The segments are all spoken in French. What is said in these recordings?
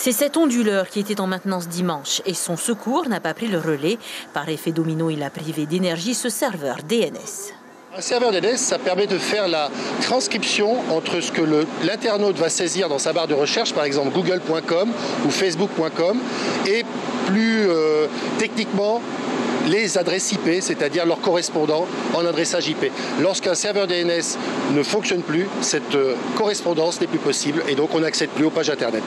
C'est cet onduleur qui était en maintenance dimanche et son secours n'a pas pris le relais. Par effet domino, il a privé d'énergie ce serveur DNS. Un serveur DNS, ça permet de faire la transcription entre ce que l'internaute va saisir dans sa barre de recherche, par exemple google.com ou facebook.com, et plus techniquement les adresses IP, c'est-à-dire leurs correspondants en adressage IP. Lorsqu'un serveur DNS ne fonctionne plus, cette correspondance n'est plus possible et donc on n'accède plus aux pages Internet.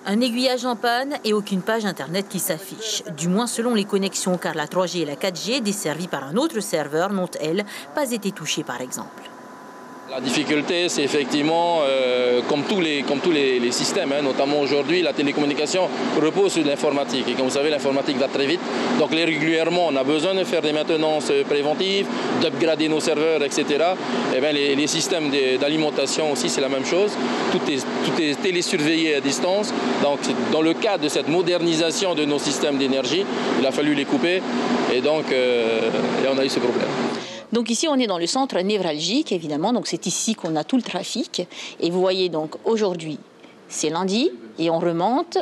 Un aiguillage en panne et aucune page Internet qui s'affiche. Du moins selon les connexions, car la 3G et la 4G, desservies par un autre serveur, n'ont, elles, pas été touchées par exemple. La difficulté, c'est effectivement, comme tous les systèmes, notamment aujourd'hui, la télécommunication repose sur l'informatique. Et comme vous savez, l'informatique va très vite. Donc régulièrement, on a besoin de faire des maintenances préventives, d'upgrader nos serveurs, etc. Et bien, les systèmes d'alimentation aussi, c'est la même chose. Tout est télésurveillé à distance. Donc dans le cadre de cette modernisation de nos systèmes d'énergie, il a fallu les couper. Et donc, on a eu ce problème. Donc ici, on est dans le centre névralgique, évidemment. Donc c'est ici qu'on a tout le trafic. Et vous voyez donc aujourd'hui, c'est lundi et on remonte.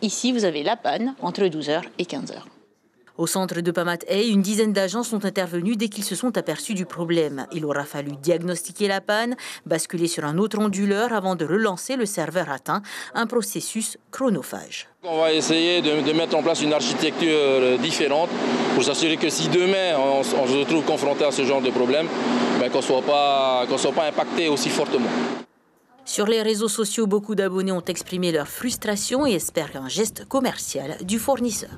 Ici, vous avez la panne entre 12h et 15h. Au centre de Pamat-Hey, une dizaine d'agents sont intervenus dès qu'ils se sont aperçus du problème. Il aura fallu diagnostiquer la panne, basculer sur un autre onduleur avant de relancer le serveur atteint, un processus chronophage. On va essayer de mettre en place une architecture différente pour s'assurer que si demain on se retrouve confronté à ce genre de problème, qu'on ne soit pas impacté aussi fortement. Sur les réseaux sociaux, beaucoup d'abonnés ont exprimé leur frustration et espèrent un geste commercial du fournisseur.